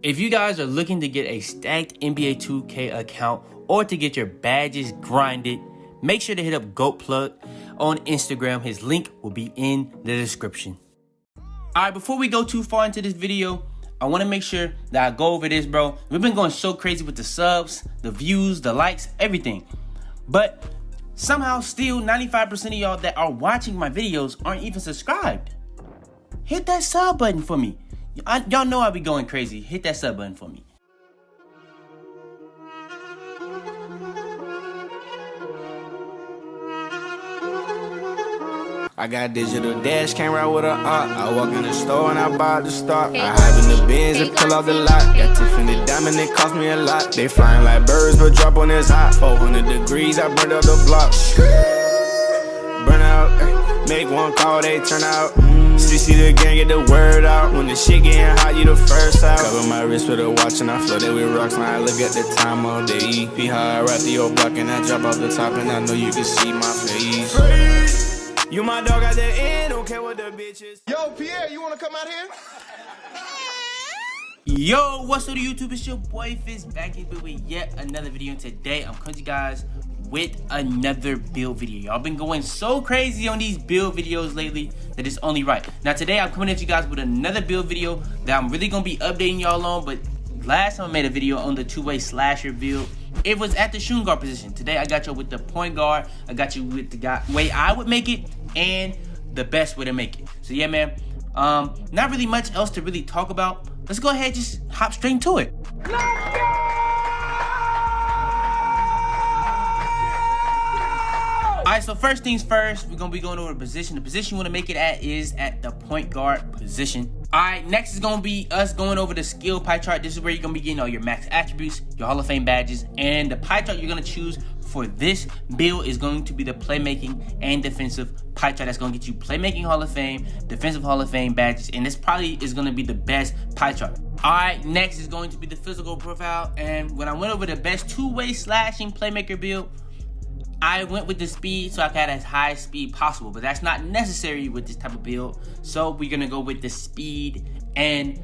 If you guys are looking to get a stacked NBA 2K account or to get your badges grinded, make sure to hit up GoatPlug on Instagram. His link will be in the description. Alright, before we go too far into this video, I want to make sure that I go over this, bro. We've been going so crazy with the subs, the views, the likes, everything. But somehow still 95% of y'all that are watching my videos aren't even subscribed. Hit that sub button for me. Y'all know I be going crazy. Hit that sub button for me. I got digital dash, came right with a I walk in the store and I buy the stock. I hide in the bins and pull out the lot. Got Tiffany diamond, it cost me a lot. They flying like birds, but drop on this hot. 400 degrees, I burned up the block. Burn out, make one call, they turn out. CC the gang, get the word out. When the shit getting hot, you the first out. Cover my wrist with a watch and I flood it with rocks. Now I look at the time all day. Be high, I rap the old block and I drop off the top. And I know you can see my face. You my dog at the end, don't care what the bitch is. Yo, Pierre, you wanna come out here? Yo, what's up to YouTube? It's your boy Fizz back here with yet another video. And today I'm coming to you guys with another build video. Y'all been going so crazy on these build videos lately that it's only right. Now today I'm coming at you guys with another build video that I'm really gonna be updating y'all on. But last time I made a video on the two-way slasher build, it was at the shooting guard position. Today I got you with the point guard. I got you with the way I would make it and the best way to make it. So yeah, man, not really much else to really talk about. Let's go ahead and just hop straight into it. Alright, so first things first, we're gonna be going over the position. The position you wanna make it at is at the point guard position. Alright, next is gonna be us going over the skill pie chart. This is where you're gonna be getting all your max attributes, your Hall of Fame badges, and the pie chart you're gonna choose for this build is going to be the playmaking and defensive pie chart. That's gonna get you playmaking Hall of Fame, defensive Hall of Fame badges, and this probably is gonna be the best pie chart. Alright, next is going to be the physical profile, and when I went over the best two-way slashing playmaker build, I went with the speed so I could have as high speed possible, but that's not necessary with this type of build. So we're gonna go with the speed and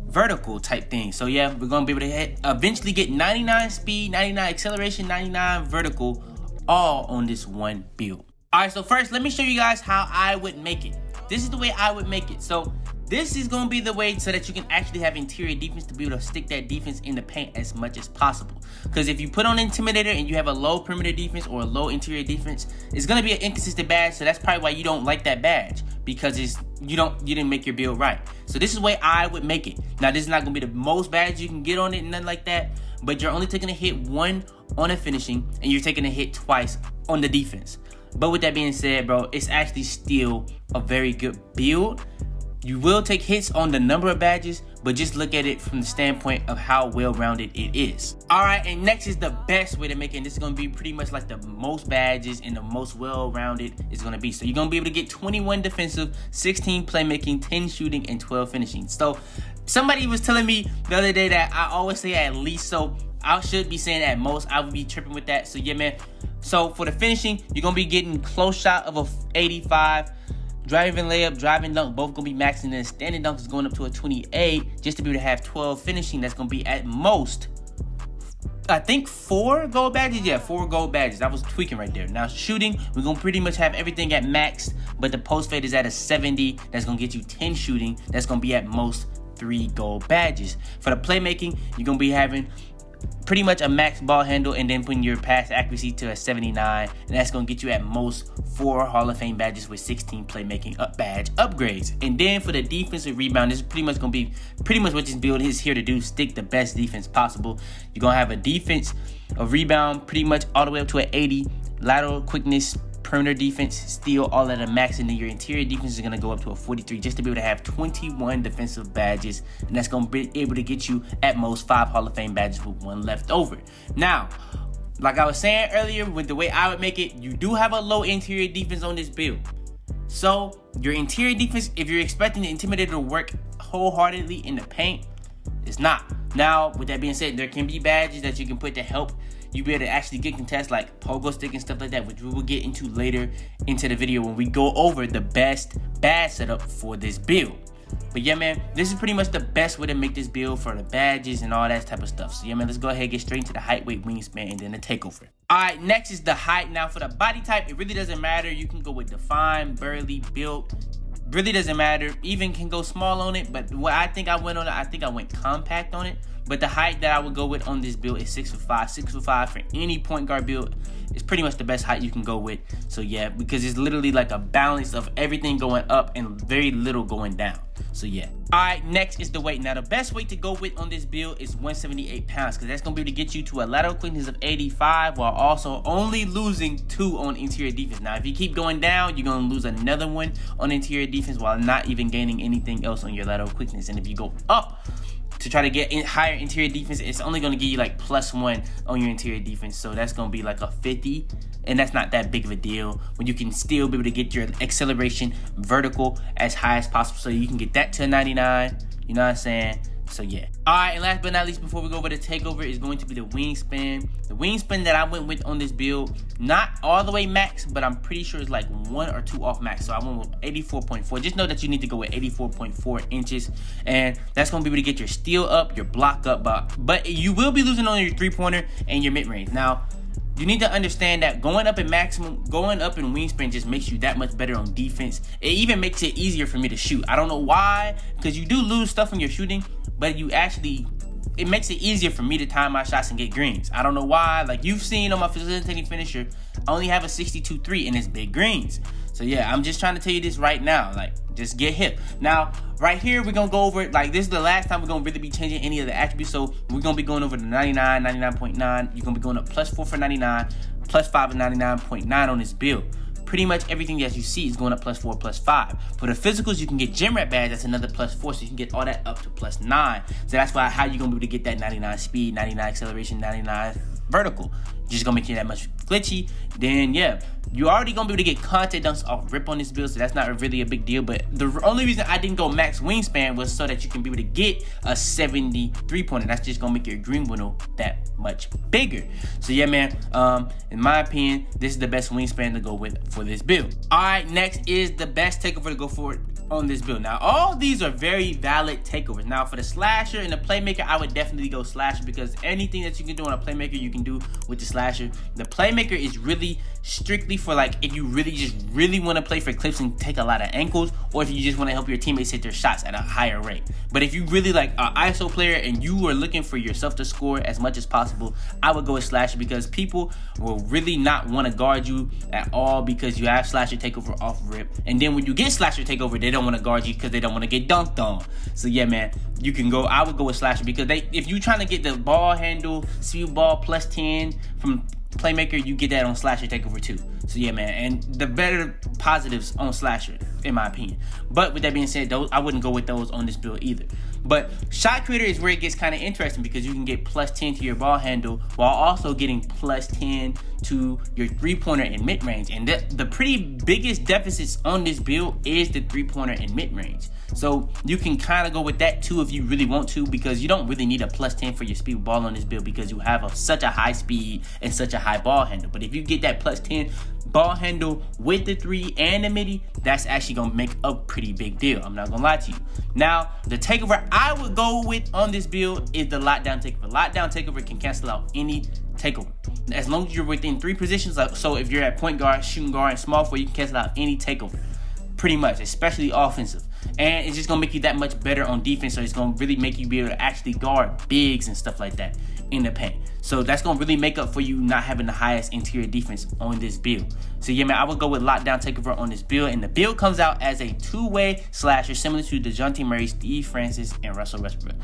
vertical type thing. So yeah, we're gonna be able to eventually get 99 speed, 99 acceleration, 99 vertical, all on this one build. All right, so first let me show you guys how I would make it. This is the way I would make it. So this is gonna be the way so that you can actually have interior defense to be able to stick that defense in the paint as much as possible. Because if you put on Intimidator and you have a low perimeter defense or a low interior defense, it's gonna be an inconsistent badge. So that's probably why you don't like that badge, because you didn't make your build right. So this is the way I would make it. Now this is not gonna be the most badge you can get on it and nothing like that, but you're only taking a hit one on a finishing and you're taking a hit twice on the defense. But with that being said, bro, it's actually still a very good build. You will take hits on the number of badges, but just look at it from the standpoint of how well-rounded it is. All right, and next is the best way to make it. And this is going to be pretty much like the most badges and the most well-rounded it's going to be. So you're going to be able to get 21 defensive, 16 playmaking, 10 shooting, and 12 finishing. So somebody was telling me the other day that I always say at least, so I should be saying at most. I would be tripping with that. So yeah, man. So for the finishing, you're going to be getting close shot of a 85. Driving layup, driving dunk, both gonna be maxing, and then standing dunk is going up to a 28 just to be able to have 12 finishing. That's gonna be at most, I think, 4 gold badges. Yeah, 4 gold badges. I was tweaking right there. Now shooting, we're gonna pretty much have everything at max, but the post fade is at a 70. That's gonna get you 10 shooting. That's gonna be at most 3 gold badges. For the playmaking, you're gonna be having pretty much a max ball handle and then putting your pass accuracy to a 79, and that's going to get you at most 4 Hall of Fame badges with 16 playmaking badge upgrades. And then for the defensive rebound, this is pretty much going to be what this build is here to do: stick the best defense possible. You're going to have a defense, a rebound pretty much all the way up to an 80, lateral quickness, perimeter defense, steal, all at a max, and then your interior defense is going to go up to a 43 just to be able to have 21 defensive badges, and that's going to be able to get you at most 5 Hall of Fame badges with 1 left over. Now, like I was saying earlier, with the way I would make it, you do have a low interior defense on this build. So your interior defense, if you're expecting the Intimidator to work wholeheartedly in the paint, it's not. Now, with that being said, there can be badges that you can put to help you be able to actually get contests like pogo stick and stuff like that, which we will get into later into the video when we go over the best badge setup for this build. But yeah, man, this is pretty much the best way to make this build for the badges and all that type of stuff. So yeah, man, let's go ahead and get straight into the height, weight, wingspan, and then the takeover. All right, next is the height. Now for the body type, it really doesn't matter. You can go with defined, burly, built. Really doesn't matter. Even can go small on it, but what I think I went on it, I think I went compact on it. But the height that I would go with on this build is 6'5". 6'5" for any point guard build is pretty much the best height you can go with. So yeah, because it's literally like a balance of everything going up and very little going down. So yeah. All right, next is the weight. Now the best weight to go with on this build is 178 pounds, because that's gonna be able to get you to a lateral quickness of 85 while also only losing 2 on interior defense. Now if you keep going down, you're gonna lose another 1 on interior defense while not even gaining anything else on your lateral quickness. And if you go up to try to get higher interior defense, it's only going to give you like +1 on your interior defense. So that's going to be like a 50, and that's not that big of a deal when you can still be able to get your acceleration vertical as high as possible, so you can get that to a 99. You know what I'm saying? So yeah. All right, and last but not least, before we go over the takeover, is going to be the wingspan. The wingspan that I went with on this build, not all the way max, but I'm pretty sure it's like 1 or 2 off max. So I went with 84.4. Just know that you need to go with 84.4 inches, and that's gonna be able to get your steal up, your block up, but you will be losing on your 3-pointer and your mid-range. Now, you need to understand that going up in wingspan just makes you that much better on defense. It even makes it easier for me to shoot. I don't know why, because you do lose stuff when you're shooting, but it makes it easier for me to time my shots and get greens. I don't know why. Like you've seen on my facilitating finisher, I only have a 62.3 and it's big greens. So yeah, I'm just trying to tell you this right now. Like, just get hip. Now, right here, we're gonna go over it. Like, this is the last time we're gonna really be changing any of the attributes. So we're gonna be going over the 99, 99.9. You're gonna be going up +4 for 99, +5 and 99.9 on this build. Pretty much everything that you see is going up +4, +5. For the physicals, you can get gym rat badge. That's another +4, so you can get all that up to +9. So that's why how you're gonna be able to get that 99 speed, 99 acceleration, 99 vertical. Just gonna make you that much glitchy. Then yeah, you're already gonna be able to get contact dunks off rip on this build, so that's not really a big deal. But the only reason I didn't go max wingspan was so that you can be able to get a 73-pointer. That's just gonna make your green window that much bigger. So yeah, man, in my opinion, this is the best wingspan to go with for this build. All right, next is the best takeover to go for on this build. Now, all these are very valid takeovers. Now, for the slasher and the playmaker, I would definitely go slasher, because anything that you can do on a playmaker, you can do with the slasher. The playmaker is really strictly for like if you really want to play for clips and take a lot of ankles, or if you just want to help your teammates hit their shots at a higher rate. But if you really like an ISO player and you are looking for yourself to score as much as possible, I would go with slasher, because people will really not want to guard you at all because you have slasher takeover off rip. And then when you get slasher takeover, they don't want to guard you because they don't want to get dunked on. So yeah, man, you can go. I would go with slasher, because if you're trying to get the ball handle, speed ball +10 from playmaker, you get that on slasher takeover too. So yeah, man, and the better positives on slasher, in my opinion. But with that being said, those I wouldn't go with those on this build either. But shot creator is where it gets kind of interesting, because you can get +10 to your ball handle while also getting +10 to your 3-pointer and mid-range. And the pretty biggest deficits on this build is the 3-pointer and mid-range. So you can kind of go with that too if you really want to, because you don't really need a +10 for your speed ball on this build, because you have such a high speed and such a high ball handle. But if you get that +10 ball handle with the 3 and the midi, that's actually gonna make a pretty big deal. I'm not gonna lie to you. Now, the takeover I would go with on this build is the lockdown takeover. Lockdown takeover can cancel out any takeover as long as you're within 3 positions. Like, so if you're at point guard, shooting guard, and small forward, you can cancel out any takeover, pretty much, especially offensive. And it's just gonna make you that much better on defense, so it's gonna really make you be able to actually guard bigs and stuff like that in the paint. So that's gonna really make up for you not having the highest interior defense on this build. So yeah, man, I would go with lockdown takeover on this build, and the build comes out as a 2-way slasher similar to DeJounte Murray, Steve Francis, and Russell Westbrook.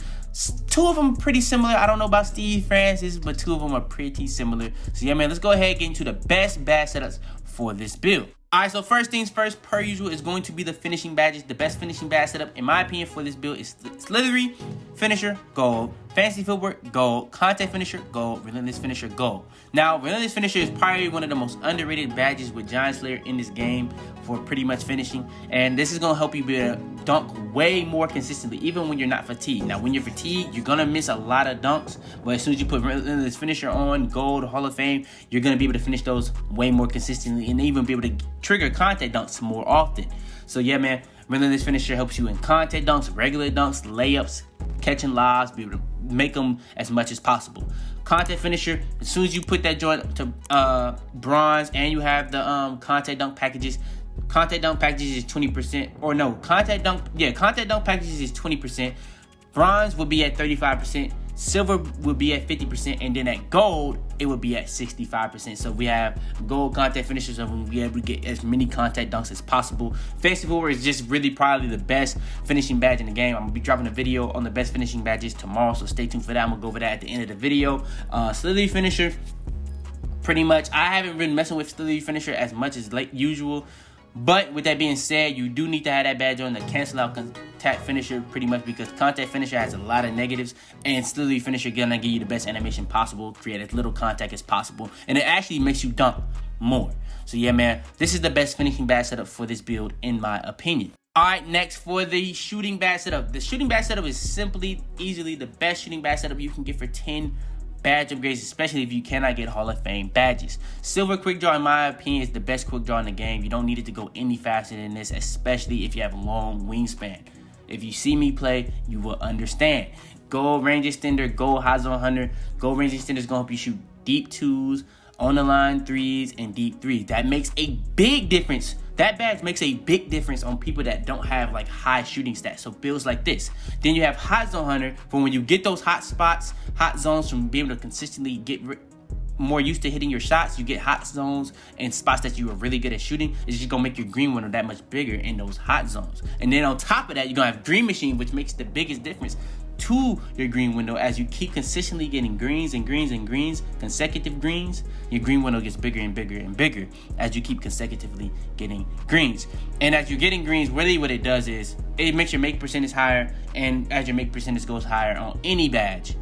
2 of them pretty similar. I don't know about Steve Francis, but 2 of them are pretty similar. So yeah, man, let's go ahead and get into the best badge setups for this build. Alright, so first things first, per usual, is going to be the finishing badges. The best finishing badge setup, in my opinion, for this build is Slithery Finisher, gold. Fantasy Footwork, gold. Contact Finisher, gold. Relentless Finisher, gold. Now, Relentless Finisher is probably one of the most underrated badges with Giant Slayer in this game for pretty much finishing. And this is going to help you be able to dunk way more consistently, even when you're not fatigued. Now, when you're fatigued, you're going to miss a lot of dunks. But as soon as you put Relentless Finisher on, gold, Hall of Fame, you're going to be able to finish those way more consistently and even be able to trigger contact dunks more often. So yeah, man, Relentless Finisher helps you in contact dunks, regular dunks, layups, catching lobs, be able to make them as much as possible. Contact Finisher, as soon as you put that joint to bronze and you have the contact dunk packages, contact dunk packages is 20%, or no, contact dunk packages is 20%. Bronze will be at 35%, silver will be at 50%, and then at gold, it will be at 65%. So we have gold contact finishers, and we'll be able to get as many contact dunks as possible. Fancy Footwear is just really probably the best finishing badge in the game. I'm going to be dropping a video on the best finishing badges tomorrow, so stay tuned for that. I'm going to go over that at the end of the video. Slithery Finisher, pretty much, I haven't been messing with Slithery Finisher as much as usual. But with that being said, you do need to have that badge on to cancel out contact finisher pretty much, because contact finisher has a lot of negatives, and Slithery Finisher gonna give you the best animation possible, create as little contact as possible, and it actually makes you dunk more. So yeah, man, this is the best finishing badge setup for this build in my opinion. Alright, next for the shooting badge setup. The shooting badge setup is easily the best shooting badge setup you can get for 10 badge upgrades, especially if you cannot get Hall of Fame badges. Silver Quick Draw, in my opinion, is the best quick draw in the game. You don't need it to go any faster than this, especially if you have a long wingspan. If you see me play, you will understand. Gold Range Extender, Gold High Zone Hunter. Gold Range Extender is going to help you shoot deep 2s, on the line 3s, and deep 3s. That makes a big difference. That badge makes a big difference on people that don't have like high shooting stats. So builds like this. Then you have Hot Zone Hunter for when you get those hot spots, hot zones, from being able to consistently get more used to hitting your shots. You get hot zones and spots that you are really good at shooting. It's just gonna make your green window that much bigger in those hot zones. And then on top of that, you're gonna have Green Machine, which makes the biggest difference to your green window. As you keep consistently getting greens and greens and greens, consecutive greens, your green window gets bigger and bigger and bigger as you keep consecutively getting greens. And as you're getting greens, really what it does is it makes your make percentage higher, and as your make percentage goes higher on any badge,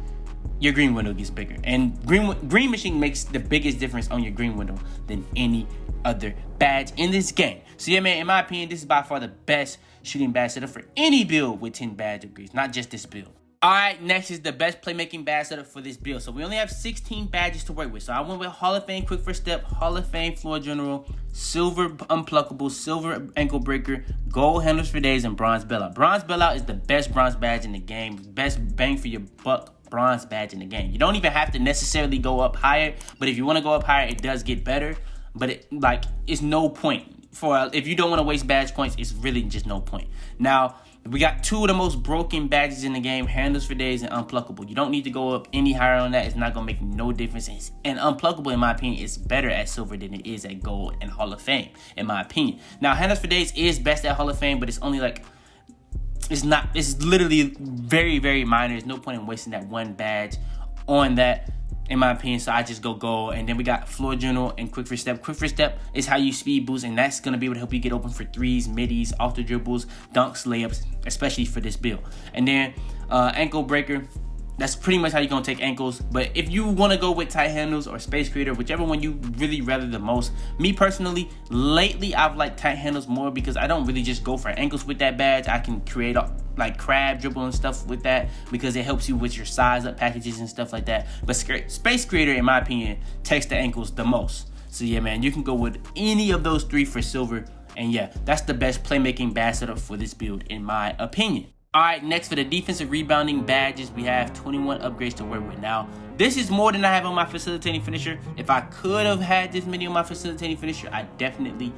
your green window gets bigger. And green machine makes the biggest difference on your green window than any other badge in this game. So yeah, man, in my opinion, this is by far the best shooting badge setup for any build with 10 badge upgrades, not just this build. Alright, next is the best playmaking badge setup for this build. So we only have 16 badges to work with. So I went with Hall of Fame Quick First Step, Hall of Fame Floor General, Silver Unpluckable, Silver Ankle Breaker, Gold Handles for Days, and Bronze Bailout. Bronze Bailout is the best bronze badge in the game. Best bang for your buck bronze badge in the game. You don't even have to necessarily go up higher, but if you want to go up higher, it does get better. But it's no point. If you don't want to waste badge points, it's really just no point. Now, we got two of the most broken badges in the game, Handles for Days and Unpluckable. You don't need to go up any higher on that. It's not going to make no difference. And Unpluckable, in my opinion, is better at Silver than it is at Gold and Hall of Fame, in my opinion. Now, Handles for Days is best at Hall of Fame, but it's only it's literally very, very minor. There's no point in wasting that one badge on that, in my opinion. So I just go Gold. And then we got Floor General and Quick First Step. Quick First Step is how you speed boost, and that's going to be able to help you get open for 3s, middies, off the dribbles, dunks, layups, especially for this build. And then Ankle Breaker, that's pretty much how you're going to take ankles. But if you want to go with Tight Handles or Space Creator, whichever one you really rather the most. Me personally, lately I've liked Tight Handles more, because I don't really just go for ankles with that badge. I can create like crab dribble and stuff with that, because it helps you with your size up packages and stuff like that. But Space Creator, in my opinion, takes the ankles the most. So yeah, man, you can go with any of those three for Silver. And yeah, that's the best playmaking badge setup for this build, in my opinion. Alright, next for the defensive rebounding badges, we have 21 upgrades to work with. Now, this is more than I have on my facilitating finisher. If I could have had this many on my facilitating finisher, I definitely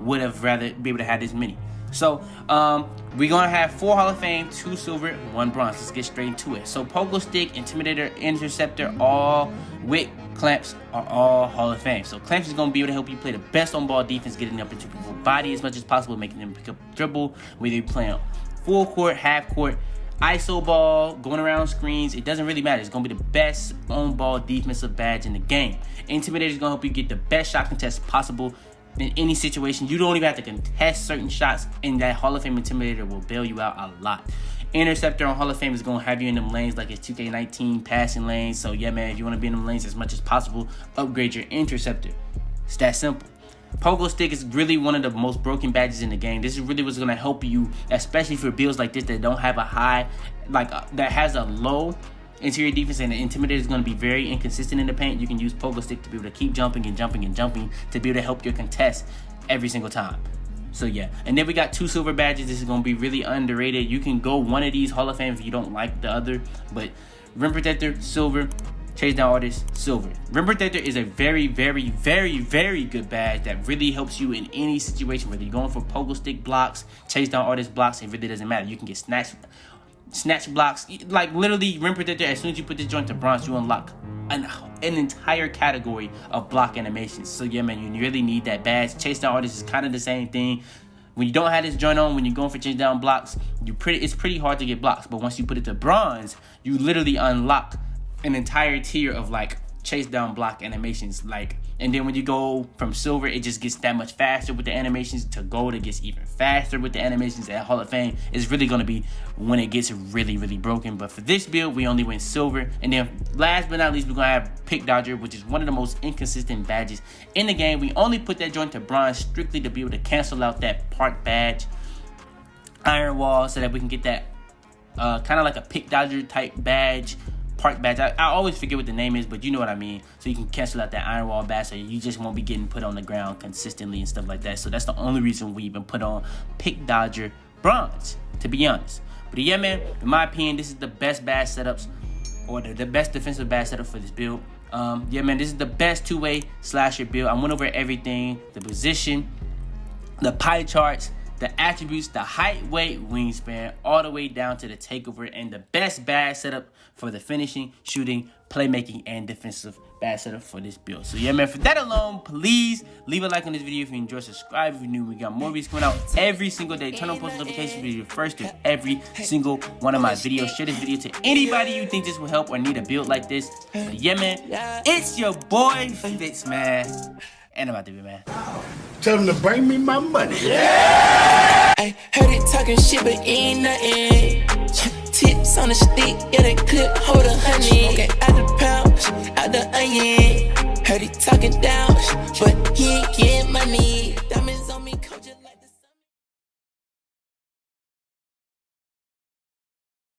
would have rather be able to have this many. So, we're going to have 4 Hall of Fame, 2 Silver, 1 Bronze. Let's get straight into it. So, Pogo Stick, Intimidator, Interceptor, all with Clamps are all Hall of Fame. So, Clamps is going to be able to help you play the best on-ball defense, getting up into people's body as much as possible, making them pick up dribble, whether you're playing full court, half court, ISO ball, going around screens. It doesn't really matter. It's going to be the best on-ball defensive badge in the game. Intimidator is going to help you get the best shot contest possible in any situation. You don't even have to contest certain shots, and that Hall of Fame Intimidator will bail you out a lot. Interceptor on Hall of Fame is going to have you in them lanes like it's 2K19 passing lanes. So yeah, man, if you want to be in them lanes as much as possible, upgrade your Interceptor. It's that simple. Pogo Stick is really one of the most broken badges in the game. This is really what's going to help you, especially for builds like this that don't have a high, that has a low interior defense, and the Intimidator is going to be very inconsistent in the paint. You can use Pogo Stick to be able to keep jumping and jumping and jumping to be able to help your contest every single time. So yeah, and then we got 2 silver badges. This is gonna be really underrated. You can go one of these Hall of Fame if you don't like the other, but Rim Protector, silver. Chase Down Artist, silver. Rim Protector is a very, very, very, very good badge that really helps you in any situation, whether you're going for pogo stick blocks, Chase Down Artist blocks. It really doesn't matter. You can get snatch blocks. Like literally, Rim Protector, as soon as you put this joint to bronze, you unlock an entire category of block animations. So yeah, man, you really need that badge. Chase Down Artist is kind of the same thing. When you don't have this joint on, when you're going for chase down blocks, it's pretty hard to get blocks. But once you put it to bronze, you literally unlock an entire tier of like chase down block animations. Like, and then when you go from silver, it just gets that much faster with the animations. To gold, it gets even faster with the animations. At Hall of Fame, it's really going to be when it gets really, really broken. But for this build, we only went silver. And then last but not least, we're going to have Pick Dodger, which is one of the most inconsistent badges in the game. We only put that joint to bronze strictly to be able to cancel out that park badge, Iron Wall, so that we can get that kind of like a Pick Dodger type badge, park badge. I always forget what the name is, but you know what I mean. So you can cancel out that Iron Wall badge, so you just won't be getting put on the ground consistently and stuff like that. So that's the only reason we even put on Pick Dodger bronze, to be honest. But yeah, man, in my opinion, this is the best badge setups, or the best defensive badge setup for this build. Yeah, man, this is the best two-way slasher build. I went over everything: the position, the pie charts, the attributes, the height, weight, wingspan, all the way down to the takeover, and the best badge setup for the finishing, shooting, playmaking, and defensive badge setup for this build. So yeah, man, for that alone, please leave a like on this video if you enjoyed. Subscribe if you're new. We got more videos coming out every single day. Turn on post notifications to be first to every single one of my videos. Share this video to anybody you think this will help or need a build like this. But yeah, man, it's your boy Fitz, man. And I'm about to be, man. Tell them to bring me my money. I heard it talking shit, but ain't nothing. Tips on the stick, yeah, that clip hold 100. Okay, out the pouch, out the onion. Heard it talking down, but he ain't